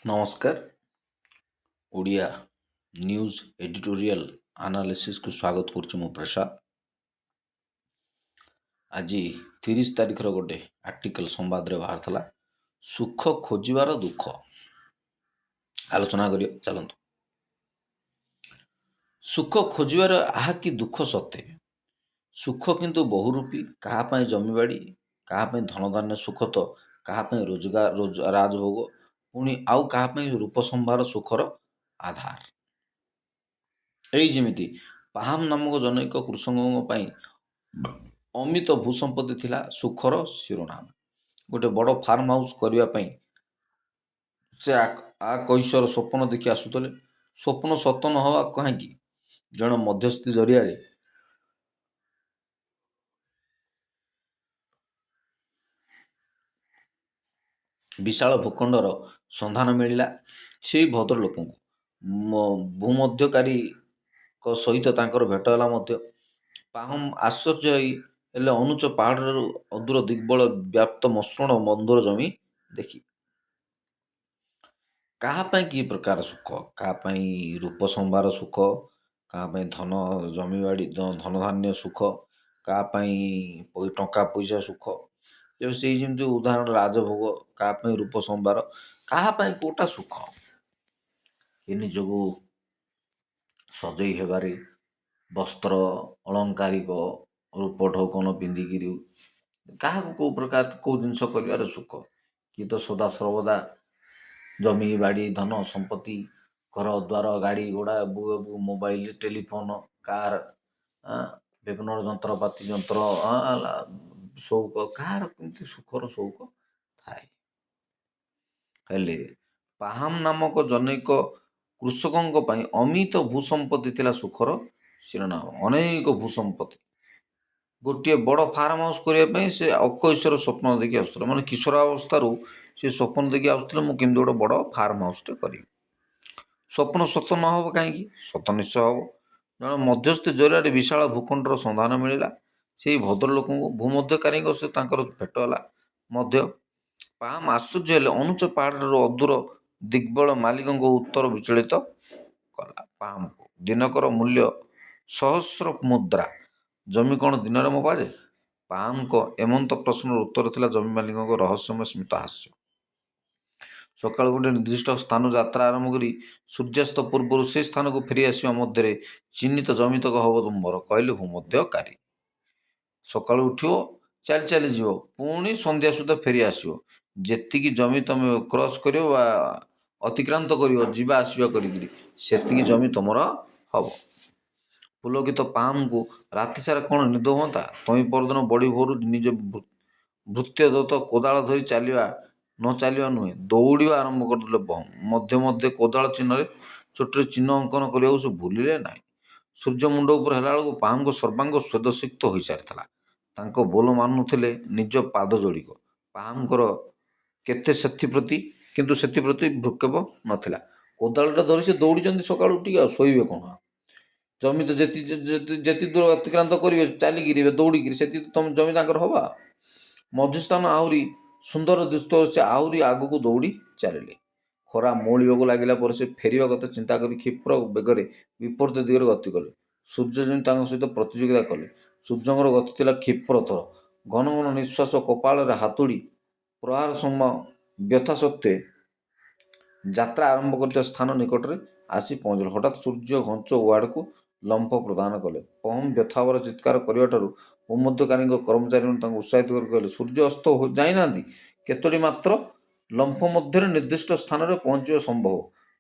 ନମସ୍କାର। Odia news editorial ଆନାଲିସିସ୍କୁ ସ୍ୱାଗତ କରୁଛି ମୁଁ ପ୍ରସାଦ। ଆଜି 30 ତାରିଖର ଗୋଟେ ଆର୍ଟିକଲ ସମ୍ବାଦରେ ବାହାରିଥିଲା, ସୁଖ ଖୋଜିବାର ଦୁଃଖ। ଆଲୋଚନା କରିବା, ଚାଲନ୍ତୁ। ସୁଖ ଖୋଜିବାର ଆହା କି ଦୁଃଖ ସତେ। ସୁଖ କିନ୍ତୁ ବହୁରୂପୀ, କାହା ପାଇଁ ଜମିବାଡ଼ି, କାହା ପାଇଁ ଧନଧାନ୍ୟ ସୁଖ ତ, କାହା ପାଇଁ ରୋଜଗାର ରାଜଭୋଗ, ପୁଣି ଆଉ କାହା ପାଇଁ ରୂପ ସମ୍ଭାର ସୁଖର ଆଧାର। ଏଇ ଯେମିତି ପାହାମ ନାମକ ଜନୈକ କୃଷକଙ୍କ ପାଇଁ ଅମିତ ଭୂସମ୍ପତ୍ତି ଥିଲା ସୁଖର ଶିରୋନାମ। ଗୋଟେ ବଡ଼ ଫାର୍ମ ହାଉସ୍ କରିବା ପାଇଁ ସେ କୈଶୋର ସ୍ୱପ୍ନ ଦେଖି ଆସୁଥିଲେ। ସ୍ୱପ୍ନ ସତ ନ ହେବା କାହିଁକି, ଜଣେ ମଧ୍ୟସ୍ଥି ଜରିଆରେ ବିଶାଳ ଭୂଖଣ୍ଡର ସନ୍ଧାନ ମିଳିଲା ସେଇ ଭଦ୍ରଲୋକଙ୍କୁ। ଭୂମଧ୍ୟକାରୀଙ୍କ ସହିତ ତାଙ୍କର ଭେଟ ହେଲା ମଧ୍ୟ। ପାହମ ଆଶ୍ଚର୍ଯ୍ୟ ହେଲେ ଅନୁଚ୍ଚ ପାହାଡ଼ରୁ ଅଦୂର ଦିଗ୍ବଳ ବ୍ୟାପ୍ତ ମସୃଣ ମନ୍ଧୁର ଜମି ଦେଖି। କାହା ପାଇଁ କି ପ୍ରକାର ସୁଖ, କାହା ପାଇଁ ରୂପ ସମ୍ଭାର ସୁଖ, କାହା ପାଇଁ ଧନ ଜମିବାଡ଼ି ଧନଧାନ୍ୟ ସୁଖ, କାହା ପାଇଁ ଟଙ୍କା ପଇସା ସୁଖ। ତେବେ ସେଇ ଯେମିତି ଉଦାହରଣ ରାଜଭୋଗ, କାହା ପାଇଁ ରୂପ ସମ୍ଭାର, କାହା ପାଇଁ କେଉଁଟା ସୁଖ। ଏ ନିଜକୁ ସଜେଇ ହେବାରେ, ବସ୍ତ୍ର ଅଳଙ୍କାରିକ ରୂପ ଢୌକନ ପିନ୍ଧିକିରି କାହାକୁ କେଉଁ ପ୍ରକାର କେଉଁ ଜିନିଷ କରିବାର ସୁଖ। କିଏ ତ ସଦା ସର୍ବଦା ଜମି ବାଡ଼ି ଧନ ସମ୍ପତ୍ତି, ଘର ଦ୍ୱାର ଗାଡ଼ି ଘୋଡ଼ା, ମୋବାଇଲ ଟେଲିଫୋନ କାର୍, ବିଭିନ୍ନ ଯନ୍ତ୍ରପାତି ସଉକ, କାହାର କେମିତି ସୁଖର ସଉକ ଥାଏ। ହେଲେ ପାହାମ ନାମକ ଜନୈକ କୃଷକଙ୍କ ପାଇଁ ଅମିତ ଭୂସମ୍ପତ୍ତି ଥିଲା ସୁଖର ଶିରୋନାମ। ଅନେକ ଭୂସମ୍ପତ୍ତି, ଗୋଟିଏ ବଡ଼ ଫାର୍ମ ହାଉସ୍ କରିବା ପାଇଁ ସେ ଅକୈଶୋର ସ୍ୱପ୍ନ ଦେଖି ଆସୁଥିଲେ। ମାନେ କିଶୋରାବସ୍ଥାରୁ ସେ ସ୍ୱପ୍ନ ଦେଖି ଆସୁଥିଲେ, ମୁଁ କେମିତି ଗୋଟେ ବଡ଼ ଫାର୍ମ ହାଉସ୍ଟେ କରିବି। ସ୍ୱପ୍ନ ସତ ନ ହେବ କାହିଁକି, ସତ ନିଶ୍ଚୟ ହେବ। ଜଣେ ମଧ୍ୟସ୍ଥି ଜରିଆରେ ବିଶାଳ ଭୂଖଣ୍ଡର ସନ୍ଧାନ ମିଳିଲା ସେଇ ଭଦ୍ରଲୋକଙ୍କୁ। ଭୂମଧ୍ୟକାରୀଙ୍କ ସହିତ ତାଙ୍କର ଭେଟ ହେଲା ମଧ୍ୟ। ପାହାମ ଆଶ୍ଚର୍ଯ୍ୟ ହେଲେ ଅନୁଚ୍ଚ ପାହାଡ଼ର ଅଦୂର ଦିଗ୍ବଳ ମାଲିକଙ୍କ ଉତ୍ତର ବିଚଳିତ କଲା ପାହାମକୁ। ଦିନକର ମୂଲ୍ୟ ସହସ୍ର ମୁଦ୍ରା। ଜମି କ'ଣ ଦିନରେ ମପାଯାଏ? ପାହାମଙ୍କ ଏମନ୍ତ ପ୍ରଶ୍ନର ଉତ୍ତର ଥିଲା ଜମି ମାଲିକଙ୍କ ରହସ୍ୟମୟ ସ୍ମିତ ହାସ୍ୟ। ସକାଳୁ ଗୋଟେ ନିର୍ଦ୍ଦିଷ୍ଟ ସ୍ଥାନ ଯାତ୍ରା ଆରମ୍ଭ କରି ସୂର୍ଯ୍ୟାସ୍ତ ପୂର୍ବରୁ ସେ ସ୍ଥାନକୁ ଫେରି ଆସିବା ମଧ୍ୟରେ ଚିହ୍ନିତ ଜମିତକ ହେବ ତୁମର, କହିଲେ ଭୂମଧ୍ୟକାରୀ। ସକାଳୁ ଉଠିବ, ଚାଲି ଚାଲି ଯିବ, ପୁଣି ସନ୍ଧ୍ୟା ସୁଦ୍ଧା ଫେରି ଆସିବ। ଯେତିକି ଜମି ତମେ କ୍ରସ୍ କରିବ ବା ଅତିକ୍ରାନ୍ତ କରିବ ଯିବା ଆସିବା କରିକିରି, ସେତିକି ଜମି ତୁମର ହେବ। ପୁଲକିତ ପାହାମକୁ ରାତିସାରା କ'ଣ ନିଦ ହୁଅନ୍ତା? ତହିଁ ପରଦିନ ବଡ଼ି ଭୋରୁ ନିଜ ଭୃତ୍ୟଦତ୍ତ କୋଦାଳ ଧରି ଚାଲିବା ନ ଚାଲିବା ନୁହେଁ, ଦୌଡ଼ିବା ଆରମ୍ଭ କରିଦେଲେ ପାହାମ। ମଧ୍ୟେ ମଧ୍ୟେ କୋଦାଳ ଚିହ୍ନରେ ଚୋଟିରେ ଚିହ୍ନ ଅଙ୍କନ କରିବାକୁ ସେ ଭୁଲିଲେ ନାହିଁ। ସୂର୍ଯ୍ୟ ମୁଣ୍ଡ ଉପରେ ହେଲା ବେଳକୁ ପାହାମଙ୍କ ସର୍ବାଙ୍ଗ ସ୍ୱେଦସିକ୍ତ ହୋଇସାରିଥିଲା। ତାଙ୍କ ବୋଲ ମାନୁଥିଲେ ନିଜ ପାଦ ଯୋଡ଼ିକ। ପାହାମଙ୍କର କିନ୍ତୁ ସେଥିପ୍ରତି ଭ୍ରୂକ୍ଷେପ ନଥିଲା। କୋଦାଳଟା ଧରି ସେ ଦୌଡ଼ିଛନ୍ତି ସକାଳୁ ଉଠିକି, ଆଉ ଶୋଇବେ କ'ଣ? ଜମି ତ ଯେତିକି ଦୂର ଅତିକ୍ରାନ୍ତ କରିବେ ଚାଲିକିରି ଦୌଡ଼ିକିରି, ସେତିକି ତମ ଜମି ତାଙ୍କର ହବ। ମଝିସ୍ଥାନ ଆହୁରି ସୁନ୍ଦର ଦିଶୁଥିବାରୁ ସେ ଆହୁରି ଆଗକୁ ଦୌଡ଼ି ଚାଲିଲେ। ଖରା ମଉଳିବାକୁ ଲାଗିଲା ପରେ ସେ ଫେରିବା କଥା ଚିନ୍ତା କରି କ୍ଷିପ୍ର ବେଗରେ ବିପରୀତ ଦିଗରେ ଗତି କଲେ। ସୂର୍ଯ୍ୟ ଯେମିତି ତାଙ୍କ ସହିତ ପ୍ରତିଯୋଗିତା କଲେ। ସୂର୍ଯ୍ୟଙ୍କର ଗତି ଥିଲା କ୍ଷିପ୍ରତର। ଘନ ଘନ ନିଶ୍ୱାସ କପାଳରେ ହାତୁଡ଼ି ପ୍ରହାର ସମୟ ବ୍ୟଥା ସତ୍ତ୍ୱେ ଯାତ୍ରା ଆରମ୍ଭ କରିଥିବା ସ୍ଥାନ ନିକଟରେ ଆସି ପହଞ୍ଚିଲେ। ହଠାତ୍ ସୂର୍ଯ୍ୟ ଘଞ୍ଚ ଉହାଡ଼କୁ ଲମ୍ଫ ପ୍ରଦାନ କଲେ। ପହମ ବ୍ୟଥାଭରା ଚିତ୍କାର କରିବାଠାରୁ ଭୂମଧ୍ୟକାରୀଙ୍କ କର୍ମଚାରୀମାନେ ତାଙ୍କୁ ଉତ୍ସାହିତ କରି କହିଲେ, ସୂର୍ଯ୍ୟ ଅସ୍ତ ଯାଇନାହାନ୍ତି, କେତୋଟି ମାତ୍ର ଲମ୍ଫ ମଧ୍ୟରେ ନିର୍ଦ୍ଦିଷ୍ଟ ସ୍ଥାନରେ ପହଞ୍ଚିବା ସମ୍ଭବ।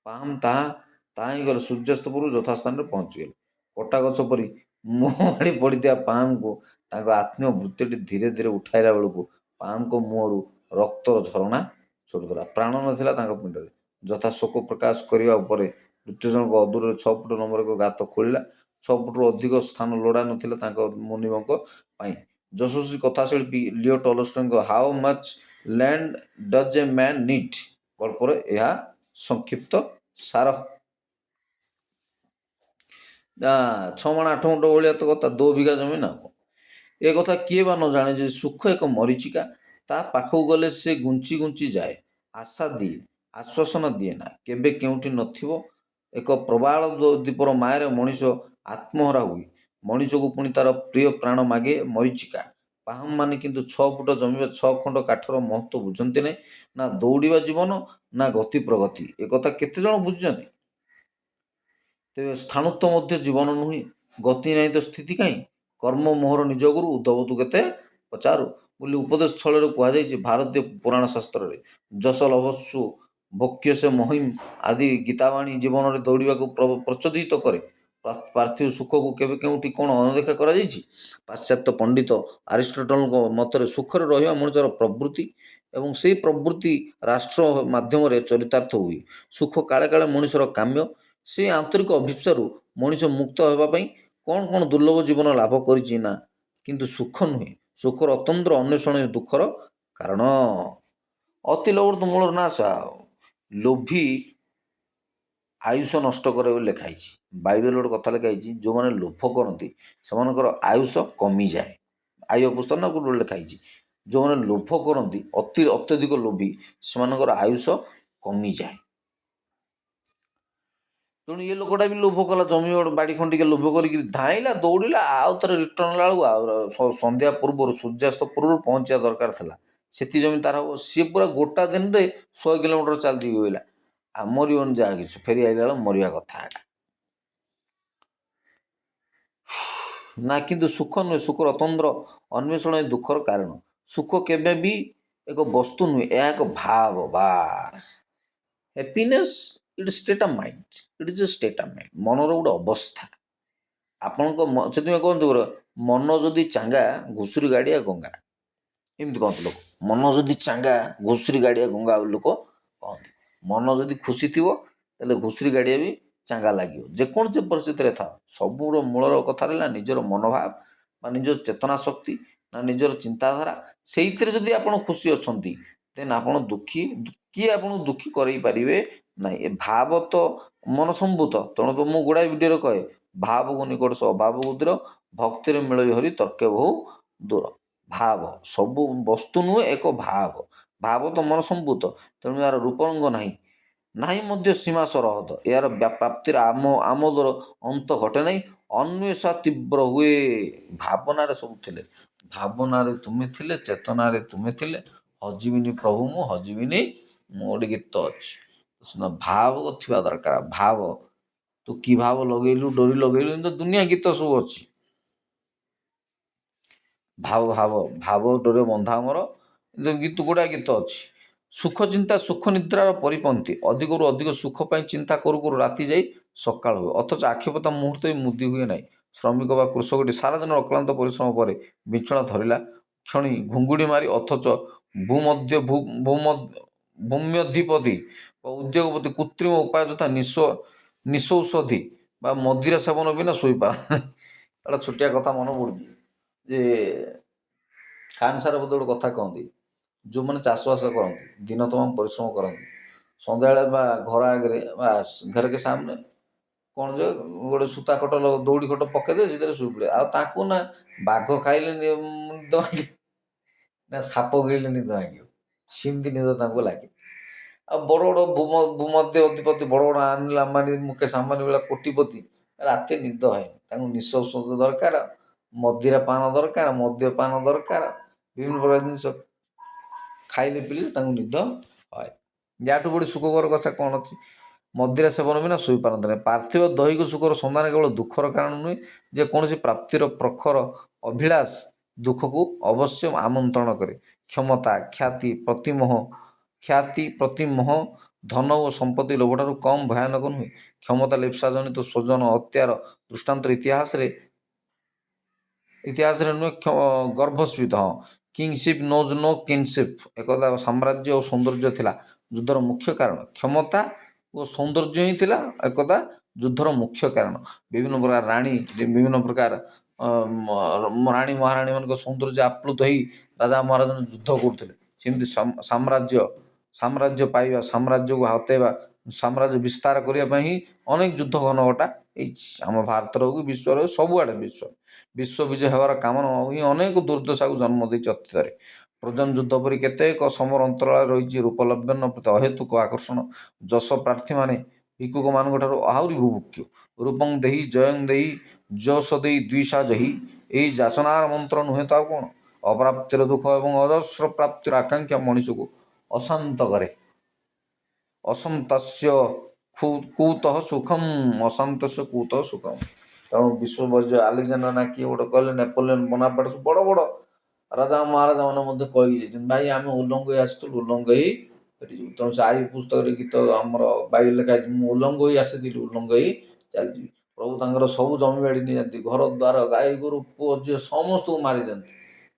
ପାହମ ତାହା ହିଁ କଲେ। ସୂର୍ଯ୍ୟାସ୍ତ ପୂର୍ବରୁ ଯଥାସ୍ଥାନରେ ପହଞ୍ଚିଗଲେ। କଟା ଗଛ ପରି ମୁହଁ ମାଡ଼ି ପଡ଼ିଥିବା ପାହମକୁ ତାଙ୍କ ଆତ୍ମୀୟ ଭୃତ୍ୟଟି ଧୀରେ ଧୀରେ ଉଠାଇଲା ବେଳକୁ ପାହମଙ୍କ ମୁହଁରୁ ରକ୍ତର ଝରଣା ଛୁଟୁଥିଲା। ପ୍ରାଣ ନଥିଲା ତାଙ୍କ ପିଣ୍ଡରେ। ଯଥା ଶୋକ ପ୍ରକାଶ କରିବା ଉପରେ ମୃତ୍ୟୁ ଜଣକ ଅଦୂରରେ 6 ଫୁଟ ଲମ୍ବର ଏକ ଗାତ ଖୋଳିଲା। 6 ଫୁଟରୁ ଅଧିକ ସ୍ଥାନ ଲୋଡ଼ା ନଥିଲା ତାଙ୍କ ମୁନିମଙ୍କ ପାଇଁ। ଯଶସ୍ୱୀ କଥାଶିଳ୍ପୀ ଲିଓ ଟଲଷ୍ଟୟଙ୍କ how much land does a man need ଗଳ୍ପର ଏହା ସଂକ୍ଷିପ୍ତ ସାର। 6 ମାଣ 8 ଗୁଣ୍ଠ ଭଳିଆ ତ କଥା, 2 ବିଘା ଜମି ନା କ'ଣ? ଏ କଥା କିଏ ବା ନ ଜାଣେ ଯେ ସୁଖ ଏକ ମରୀଚିକା। ତା ପାଖକୁ ଗଲେ ସେ ଘୁଞ୍ଚି ଘୁଞ୍ଚି ଯାଏ, ଆଶା ଦିଏ, ଆଶ୍ୱାସନା ଦିଏ ନା। କେବେ କେଉଁଠି ନଥିବ ଏକ ପ୍ରବାଳ ଦ୍ୱୀପର ମାୟାରେ ମଣିଷ ଆତ୍ମହରା ହୁଏ। ମଣିଷକୁ ପୁଣି ତାର ପ୍ରିୟ ପ୍ରାଣ ମାଗେ ମରିଚିକା। ପାହାମ ମାନେ କିନ୍ତୁ 6 ଫୁଟ ଜମିବା 6 ଖଣ୍ଡ କାଠର ମହତ୍ତ୍ୱ ବୁଝନ୍ତି ନାହିଁ। ନା ଦୌଡ଼ିବା ଜୀବନ, ନା ଗତି ପ୍ରଗତି। ଏକଥା କେତେଜଣ ବୁଝୁଛନ୍ତି? ତେବେ ସ୍ଥାଣୁତ୍ୱ ମଧ୍ୟ ଜୀବନ ନୁହେଁ। ଗତି ନାହିଁ ତ ସ୍ଥିତି କାହିଁ? କର୍ମ ମୋହର ନିଜ ଗୁରୁ, ଉଦ୍ଧବ ତୁ କେତେ ପଚାରୁ ବୋଲି ଉପଦେଶ ସ୍ଥଳରେ କୁହାଯାଇଛି ଭାରତୀୟ ପୁରାଣ ଶାସ୍ତ୍ରରେ। ଯଶ ଲଭସ୍ସୁ ଭୋକ୍ଷ୍ୟସେ ମହିମ୍ ଆଦି ଗୀତାବାଣୀ ଜୀବନରେ ଦୌଡ଼ିବାକୁ ପ୍ରଚୋଦିତ କରେ। ପାର୍ଥିବ ସୁଖକୁ କେବେ କେଉଁଠି କ'ଣ ଅନଦେଖା କରାଯାଇଛି? ପାଶ୍ଚାତ୍ୟ ପଣ୍ଡିତ ଆରିଷ୍ଟଟଲଙ୍କ ମତରେ ସୁଖରେ ରହିବା ମଣିଷର ପ୍ରବୃତ୍ତି ଏବଂ ସେହି ପ୍ରବୃତ୍ତି ରାଷ୍ଟ୍ର ମାଧ୍ୟମରେ ଚରିତାର୍ଥ ହୁଏ। ସୁଖ କାଳେ କାଳେ ମଣିଷର କାମ୍ୟ। ସେହି ଆନ୍ତରିକ ଅଭିପ୍ସାରୁ ମଣିଷ ମୁକ୍ତ ହେବା ପାଇଁ କ'ଣ କ'ଣ ଦୁର୍ଲଭ ଜୀବନ ଲାଭ କରିଛି ନା କିନ୍ତୁ ସୁଖ ନୁହେଁ। ସୁଖର ଅତନ୍ତ୍ର ଅନ୍ୱେଷଣ ଦୁଃଖର କାରଣ। ଅତି ଲୋଭର ମୂଳର ନାଶ। ଲୋଭୀ ଆୟୁଷ ନଷ୍ଟ କରେ ବୋଲି ଲେଖା ହେଇଛି। ବାଇବେଲ ଗୋଟେ କଥା ଲେଖା ହେଇଛି, ଯେଉଁମାନେ ଲୋଭ କରନ୍ତି ସେମାନଙ୍କର ଆୟୁଷ କମିଯାଏ। ଆୟୁ ପୁସ୍ତକ ନା ଗୋଟେ ଲେଖା ହେଇଛି, ଯେଉଁମାନେ ଲୋଭ କରନ୍ତି ଅତ୍ୟଧିକ ଲୋଭୀ ସେମାନଙ୍କର ଆୟୁଷ କମିଯାଏ। ତେଣୁ ଏ ଲୋକଟା ବି ଲୋଭ କଲା, ଜମି ବାଡ଼ି ଖଣ୍ଡିକେ ଲୋଭ କରିକି ଧାଇଁଲା, ଦୌଡ଼ିଲା, ଆଉ ଥରେ ରିଟର୍ନ ହେଲା ବେଳକୁ ଆଉ ସନ୍ଧ୍ୟା ପୂର୍ବରୁ ସୂର୍ଯ୍ୟାସ୍ତ ପୂର୍ବରୁ ପହଞ୍ଚିବା ଦରକାର ଥିଲା। ସେତି ଜମି ତାର ହେବ। ସିଏ ପୁରା ଗୋଟା ଦିନରେ 100 କିଲୋମିଟର ଚାଲିଯିବ ବୋଇଲା। ଆଉ ମରିବନି ଯାହା କିଛି, ଫେରି ଆଇଲା ବେଳକୁ ମରିବା କଥା ଏକା। ନା କିନ୍ତୁ ସୁଖ ନୁହେଁ। ସୁଖର ଅତନ୍ତ୍ର ଅନ୍ୱେଷଣ ଏ ଦୁଃଖର କାରଣ। ସୁଖ କେବେ ବି ଏକ ବସ୍ତୁ ନୁହେଁ, ଏହା ଏକ ଭାବ। ବାସ୍। Happiness it state of mind. It is a state of mind. ମନର ଗୋଟେ ଅବସ୍ଥା। ଆପଣଙ୍କ ସେଥିପାଇଁ କୁହନ୍ତୁ ମନ ଯଦି ଚାଙ୍ଗା ଘୁଷୁରୀ ଗାଡ଼ିଆ ଗଙ୍ଗା, ଏମିତି କହନ୍ତି ଲୋକ। ମନ ଯଦି ଚାଙ୍ଗା ଘୁଷୁରୀ ଗାଡ଼ିଆ ଗଙ୍ଗା ବୋଲି ଲୋକ କହନ୍ତି। ମନ ଯଦି ଖୁସି ଥିବ ତାହେଲେ ଘୁଷୁରୀ ଗାଡ଼ିଆ ବି ଚାଙ୍ଗା ଲାଗିବ, ଯେକୌଣସି ପରିସ୍ଥିତିରେ ଥାଉ। ସବୁର ମୂଳର କଥା ରହିଲା ନିଜର ମନୋଭାବ ବା ନିଜର ଚେତନା ଶକ୍ତି ନା ନିଜର ଚିନ୍ତାଧାରା। ସେଇଥିରେ ଯଦି ଆପଣ ଖୁସି ଅଛନ୍ତି ଦେନ୍ ଆପଣ କିଏ ଆପଣଙ୍କୁ ଦୁଃଖୀ କରେଇ ପାରିବେ ନାହିଁ। ଏ ଭାବ ତ ମନ ସମ୍ଭୂତ। ତେଣୁ ତ ମୁଁ ଗୁଡ଼ାଏ ଭିଡ଼ିଓରେ କହେ, ଭାବକୁ ନିକଟ ସହ ଅଭାବକୁ ଦୂର, ଭକ୍ତିରେ ମିଳଇ ହରି ତର୍କେ ବହୁ ଦୂର। ଭାବ ସବୁ ବସ୍ତୁ ନୁହେଁ, ଏକ ଭାବ। ଭାବ ତ ମନ ସମ୍ଭୂତ, ତେଣୁ ଏହାର ରୂପରଙ୍ଗ ନାହିଁ, ନାହିଁ ମଧ୍ୟ ସୀମା ସରହଦ। ଏହାର ପ୍ରାପ୍ତିର ଆମୋଦର ଅନ୍ତ ଘଟେ ନାହିଁ। ଅନ୍ୱେଷା ତୀବ୍ର ହୁଏ। ଭାବନାରେ ସବୁ ଥିଲେ। ଭାବନାରେ ତୁମେ ଥିଲେ, ଚେତନାରେ ତୁମେ ଥିଲେ। ହଜିବିନି ପ୍ରଭୁ ମୁଁ, ହଜିବିନି ମୁଁ, ଗୋଟେ ଗୀତ ଅଛି। ଭାବ ଥିବା ଦରକାର। ଭାବ ତୁ କି ଭାବ ଲଗେଇଲୁ, ଡୋରି ଲଗେଇଲୁ, ଏମିତି ଦୁନିଆ ଗୀତ ସବୁ ଅଛି। ଭାବ ଡୋରେ ବନ୍ଧା ଆମର ଗୁଡ଼ାଏ ଗୀତ ଅଛି। ସୁଖ ଚିନ୍ତା ସୁଖ ନିଦ୍ରାର ପରିପନ୍ଥୀ। ଅଧିକରୁ ଅଧିକ ସୁଖ ପାଇଁ ଚିନ୍ତା କରୁ କରୁ ରାତି ଯାଇ ସକାଳ ହୁଏ, ଅଥଚ ଆଖିପତା ମୁହୂର୍ତ୍ତ ବି ମୁଦି ହୁଏ ନାହିଁ। ଶ୍ରମିକ ବା କୃଷକଟି ସାରାଦିନ ଅକ୍ଳାନ୍ତ ପରିଶ୍ରମ ପରେ ବିଛଣା ଧରିଲା କ୍ଷଣି ଘୁଙ୍ଗୁଡ଼ି ମାରି, ଅଥଚ ଭୂମ୍ୟଧିପତି ବା ଉଦ୍ୟୋଗପତି କୃତ୍ରିମ ଉପାୟ ଯଥା ନିଶୌଷଧି ବା ମଦିରା ସେବନ ବିନା ଶୋଇପାରେ ନାହିଁ। ଗୋଟେ ଛୋଟିଆ କଥା ମନେ ପଡ଼ୁଛି ଯେ ଖାନ୍ ସାର୍ ବୋଧେ ଗୋଟେ କଥା କହନ୍ତି, ଯେଉଁମାନେ ଚାଷବାସ କରନ୍ତି, ଦିନ ତମାମ ପରିଶ୍ରମ କରନ୍ତି, ସନ୍ଧ୍ୟାବେଳେ ବା ଘର ଆଗରେ ବା ଘରକେ ସାମନେ କ'ଣ ଯେ ଗୋଟେ ସୂତା ଖଟ ଦଉଡ଼ି ଖଟ ପକେଇଦେବେ, ସେଥିରେ ଶୋଇପଡ଼ିବେ। ଆଉ ତାଙ୍କୁ ନା ବାଘ ଖାଇଲେ ନିଦ ଭାଙ୍ଗିବ, ନା ସାପ ଗିଳିଲେ ନିଦ ଭାଙ୍ଗିବ, ସେମିତି ନିଦ ତାଙ୍କୁ ଲାଗେ। ଆଉ ବଡ଼ ବଡ଼ ଭୂମଧ୍ୟ ଅଧିପତି, ବଡ଼ ବଡ଼ ଅନିଲ ଆମ୍ବାନୀ, ମୁକେଶ ଆମ୍ବାନୀ ଭଳିଆ କୋଟିପତି ରାତି ନିଦ ହୁଏନି। ତାଙ୍କୁ ନିଶ୍ୱାସ ଦରକାର, ମଦିରା ପାନ ଦରକାର, ମଦ୍ୟପାନ ଦରକାର, ବିଭିନ୍ନ ପ୍ରକାର ଜିନିଷ ଖାଇଲେ ପିଇଲେ ତାଙ୍କୁ ନିଦ ହୁଏ। ୟାଠୁ ବଡ଼ି ସୁଖକର କଥା କ'ଣ ଅଛି? ମଦିରା ସେବନ ବିନା ଶୋଇପାରନ୍ତି ନାହିଁ। ପାର୍ଥିବ ଦୈହିକ ସୁଖର ସନ୍ଧାନ କେବଳ ଦୁଃଖର କାରଣ ନୁହେଁ। ଯେକୌଣସି ପ୍ରାପ୍ତିର ପ୍ରଖର ଅଭିଳାଷ ଦୁଃଖକୁ ଅବଶ୍ୟ ଆମନ୍ତ୍ରଣ କରେ। କ୍ଷମତା, ଖ୍ୟାତି ପ୍ରତିମୋହ ଧନ ଓ ସମ୍ପତ୍ତି ଲୋଭଠାରୁ କମ୍ ଭୟାନକ ନୁହେଁ। କ୍ଷମତା ଲିପ୍ସା ଜନିତ ସ୍ୱଜନ ହତ୍ୟାର ଦୃଷ୍ଟାନ୍ତ ଇତିହାସରେ ନୁହେଁ, ଗର୍ଭସ୍ଫୀତ। କିଙ୍ଗସିପ୍ ନୋଜ୍ ନୋ କିନସିପ୍। ଏକଦା ସାମ୍ରାଜ୍ୟ ଓ ସୌନ୍ଦର୍ଯ୍ୟ ଥିଲା ଯୁଦ୍ଧର ମୁଖ୍ୟ କାରଣ। କ୍ଷମତା ଓ ସୌନ୍ଦର୍ଯ୍ୟ ହିଁ ଥିଲା ଏକଦା ଯୁଦ୍ଧର ମୁଖ୍ୟ କାରଣ। ବିଭିନ୍ନ ପ୍ରକାର ବିଭିନ୍ନ ପ୍ରକାର ରାଣୀ ମହାରାଣୀମାନଙ୍କ ସୌନ୍ଦର୍ଯ୍ୟ ଆପ୍ଲୁତ ହେଇ ରାଜା ମହାରାଜା ଯୁଦ୍ଧ କରୁଥିଲେ। ସେମିତି ସାମ୍ରାଜ୍ୟ ପାଇବା, ସାମ୍ରାଜ୍ୟକୁ ହତେଇବା, ସାମ୍ରାଜ୍ୟ ବିସ୍ତାର କରିବା ପାଇଁ ହିଁ ଅନେକ ଯୁଦ୍ଧ ଘନଘଟା ହେଇଛି। ଆମ ଭାରତର ହଉ କି ବିଶ୍ୱର ହଉ, ସବୁଆଡ଼େ ବିଶ୍ୱ ବିଜୟ ହେବାର କାମନା ହିଁ ଅନେକ ଦୁର୍ଦ୍ଦଶାକୁ ଜନ୍ମ ଦେଇଛି ଅତୀତରେ। ପ୍ରଜାମ ଯୁଦ୍ଧ ପରି କେତେକ ସମର ଅନ୍ତରାଳରେ ରହିଛି ରୂପଲବ୍ଧନ ପ୍ରତି ଅହେତୁକ ଆକର୍ଷଣ। ଯଶ ପ୍ରାର୍ଥୀମାନେ ଭିକ୍ଷୁକମାନଙ୍କ ଠାରୁ ଆହୁରି ବୁଭୁକ୍ଷ। ରୂପଂ ଦେହି ଜୟଂ ଦେହି ଯଶ ଦେଇ ଦ୍ୱିଷା ଜହି। ଏହି ଯାଚନାର ମନ୍ତ୍ର ନୁହେଁ ତ ଆଉ କ'ଣ? ଅପ୍ରାପ୍ତିର ଦୁଃଖ ଏବଂ ଅଜସ୍ର ପ୍ରାପ୍ତିର ଆକାଂକ୍ଷା ମଣିଷକୁ ଅଶାନ୍ତ କରେ। ଅସନ୍ତସ୍ୟ କୁତଃ ସୁଖମ୍ ଅଶାନ୍ତସ୍ୟ କୁତଃ ସୁଖମ୍। ତେଣୁ ବିଶ୍ୱ ଆଲେକ୍ସାଣ୍ଡର ନା କିଏ ଗୋଟେ କହିଲେ, ନେପୋଲିଅନ ବୋନାପାର୍ଟ, ବଡ଼ ବଡ଼ ରାଜା ମହାରାଜାମାନେ ମଧ୍ୟ କହିଯାଇଛନ୍ତି, ଭାଇ ଆମେ ଉଲ୍ଲଙ୍ଗ ହୋଇ ଆସିଥିଲୁ, ଉଲ୍ଲଙ୍ଗ ହୋଇ ଫେରିଯିବୁ। ତେଣୁ ସେ ଆଇ ପୁସ୍ତକରେ ଗୀତ ଆମର ବାଇବେଲ ଲେଖା ହେଇଛି, ମୁଁ ଉଲ୍ଲଙ୍ଗ ହୋଇ ଆସିଥିଲି, ଉଲ୍ଲଙ୍ଗ ହୋଇ ଚାଲିଯିବି। ପ୍ରଭୁ ତାଙ୍କର ସବୁ ଜମିବାଡ଼ି ନେଇଯାନ୍ତି, ଘର ଦ୍ୱାର, ଗାଈ ଗୋରୁ, ପୁଅ ଝିଅ ସମସ୍ତଙ୍କୁ ମାରିଦିଅନ୍ତି।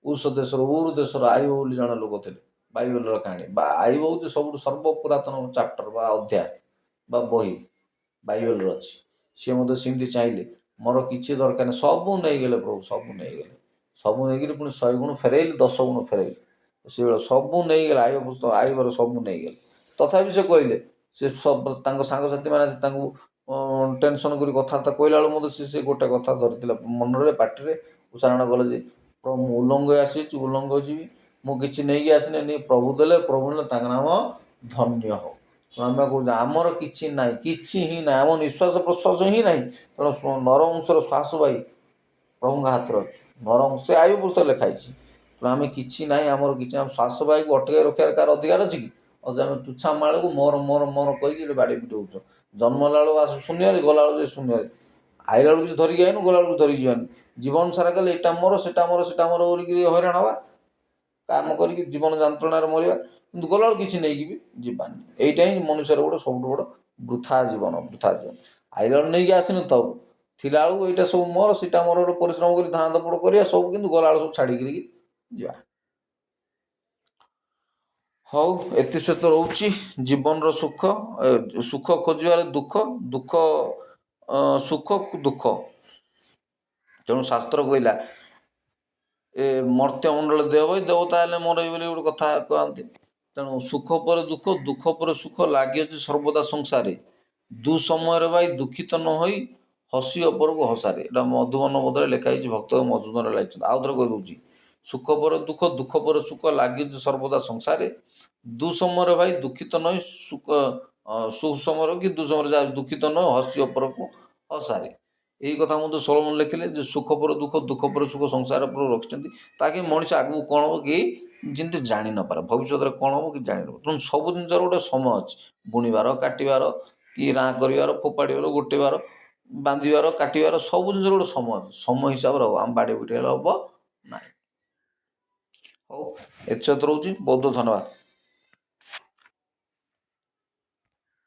ଉଷ ଦେଶର ଉରୁ ଦେଶର ଆଇବ ବୋଲି ଜଣେ ଲୋକ ଥିଲେ, ବାଇବେଲର କାହାଣୀ। ବା ଆଇବ ହେଉଛି ସବୁଠୁ ସର୍ବପୁରାତନ ଚାପ୍ଟର ବା ଅଧ୍ୟାୟ ବା ବହି ବାଇବେଲର ଅଛି। ସିଏ ମଧ୍ୟ ସେମିତି ଚାହିଁଲେ ମୋର କିଛି ଦରକାର ନାହିଁ, ସବୁ ନେଇଗଲେ ପ୍ରଭୁ, ସବୁ ନେଇଗଲେ। ସବୁ ନେଇକରି ପୁଣି 100 ଗୁଣ ଫେରାଇଲେ, 10 ଗୁଣ ଫେରାଇଲେ। ସେଭଳିଆ ସବୁ ନେଇଗଲେ, ଆଇବ ପୁସ୍ତକ ଆଇବର ସବୁ ନେଇଗଲେ। ତଥାପି ସେ କହିଲେ, ସେ ସବୁ ତାଙ୍କ ସାଙ୍ଗସାଥିମାନେ ତାଙ୍କୁ ଟେନସନ୍ କରି କଥାବାର୍ତ୍ତା କହିଲା ବେଳକୁ ମଧ୍ୟ ସେ ଗୋଟେ କଥା ଧରିଥିଲା ମନରେ, ପାଟିରେ ଉଚ୍ଚାରଣ କଲେ ଯେ ପ୍ରଭୁ ମୁଁ ଉଲ୍ଲଙ୍ଗ ହୋଇ ଆସିଛି, ଉଲ୍ଲଙ୍ଗ ଯିବି, ମୁଁ କିଛି ନେଇକି ଆସିନି, ପ୍ରଭୁ ଦେଲେ, ପ୍ରଭୁ ନେଲେ, ତାଙ୍କ ନାମ ଧନ୍ୟ ହଉ। ଆମେ କହୁଛୁ ଆମର କିଛି ନାହିଁ, କିଛି ହିଁ ନାହିଁ, ଆମ ନିଶ୍ୱାସ ପ୍ରଶ୍ୱାସ ହିଁ ନାହିଁ। ତେଣୁ ନରବଂଶର ଶ୍ୱାସ ବାୟୁ ପ୍ରଭୁଙ୍କ ହାତରେ ଅଛି। ନରବଂଶ ସେ ଆୟୁ ପୁସ୍ତକ ଲେଖା ହେଇଛି। ତେଣୁ ଆମେ କିଛି ନାହିଁ, ଆମର କିଛି ନାହିଁ। ଶ୍ୱାସ ବାୟୁକୁ ଅଟକାଇ ରଖିବାର କାହାର ଅଧିକାର ଅଛି କି? ଆମେ ତୁଚ୍ଛା ମାଳକୁ ମୋର ମୋର ମୋର କହିକି ବାଡ଼ି ପିଟି ହେଉଛ। ଜନ୍ମ ହେଲା ବେଳକୁ ଆସୁ ଶୂନ୍ୟରେ, ଗଲାବେଳକୁ ଯେ ଶୂନ୍ୟରେ। ଆଇଲା ବେଳକୁ କିଛି ଧରିକି ଆଇନୁ, ଗଲାବେଳକୁ ଧରିକି ଯିବାନି। ଜୀବନ ସାରା ଖାଲି ଏଇଟା ମୋର ସେଟା ମୋର ସେଟା ମୋର ବୋଲିକିରି ହଇରାଣ ହେବା, କାମ କରିକି ଜୀବନ ଯନ୍ତ୍ରଣାରେ ମରିବା, କିନ୍ତୁ ଗଲାବେଳକୁ କିଛି ନେଇକି ବି ଯିବାନି। ଏଇଟା ହିଁ ମନୁଷ୍ୟର ଗୋଟେ ସବୁଠୁ ବଡ଼ ବୃଥା ଜୀବନ, ବୃଥା ଜୀବନ। ଆଇଲା ବେଳକୁ ନେଇକି ଆସିନୁ ତ ଥିଲା ବେଳକୁ ଏଇଟା ସବୁ ମୋର ସେଟା ମୋର ଗୋଟେ ପରିଶ୍ରମ କରି ଧାଁ ଦପଡ଼ କରିବା ସବୁ, କିନ୍ତୁ ଗଲାବେଳକୁ ସବୁ ଛାଡ଼ିକିରି ଯିବା। ହଉ, ଏତେ ସହିତ ରହୁଛି ଜୀବନର ସୁଖ। ସୁଖ ଖୋଜିବାରେ ଦୁଃଖ, ଦୁଃଖ ସୁଖକୁ ଦୁଃଖ। ତେଣୁ ଶାସ୍ତ୍ର କହିଲା ଏ ମର୍ତ୍ତ୍ୟମଣ୍ଡଳ ଦେହ ଭାଇ ଦେବତା ହେଲେ ମରଇ ବୋଲି ଗୋଟେ କଥା କହନ୍ତି। ତେଣୁ ସୁଖ ପରେ ଦୁଃଖ, ଦୁଃଖ ପରେ ସୁଖ ଲାଗିଅଛି ସର୍ବଦା ସଂସାରେ। ଦୁଃସମୟରେ ଭାଇ ଦୁଃଖିତ ନ ହୋଇ ହସି ଅପରକୁ ହସାରେ। ଏଇଟା ମଧୁବନ ବୋଧରେ ଲେଖା ହେଇଛି, ଭକ୍ତ ମଧୁସୂଦନ ଲେଖିଛନ୍ତି। ଆଉ ଥରେ କହିଦେଉଛି, ସୁଖ ପରେ ଦୁଃଖ, ଦୁଃଖ ପରେ ସୁଖ ଲାଗିଅଛି ସର୍ବଦା ସଂସାରେ। ଦୁଃସମୟରେ ଭାଇ ଦୁଃଖିତ ନ ହୋଇ ସୁସମର କି ଦୁଃସମରେ ଯାହା ଦୁଃଖିତ ନ ହସି ଅପରକୁ ହସାରେ। ଏହି କଥା ମଧ୍ୟ ସୋଲୋମନ ଲେଖିଲେ ଯେ ସୁଖ ପରେ ଦୁଃଖ, ଦୁଃଖ ପରେ ସୁଖ ସଂସାର ଉପରେ ରଖିଛନ୍ତି, ତାକି ମଣିଷ ଆଗକୁ କ'ଣ ହେବ କି ଯେମିତି ଜାଣି ନପାରେ, ଭବିଷ୍ୟତରେ କ'ଣ ହେବ କି ଜାଣି ନପାରେ। ତେଣୁ ସବୁ ଜିନିଷର ଗୋଟେ ସମୟ ଅଛି, ବୁଣିବାର, କାଟିବାର, କି ରାଁ କରିବାର, ଫୋପାଡ଼ିବାର, ଗୋଟେଇବାର, ବାନ୍ଧିବାର, କାଟିବାର, ସବୁ ଜିନିଷର ଗୋଟେ ସମୟ ଅଛି। ସମୟ ହିସାବରେ ହେବ, ଆମ ବାଡ଼ି ପିଟି ହେଲେ ହେବ ନାହିଁ। ହଉ, ଏତେ ରହୁଛି। ବହୁତ ଧନ୍ୟବାଦ।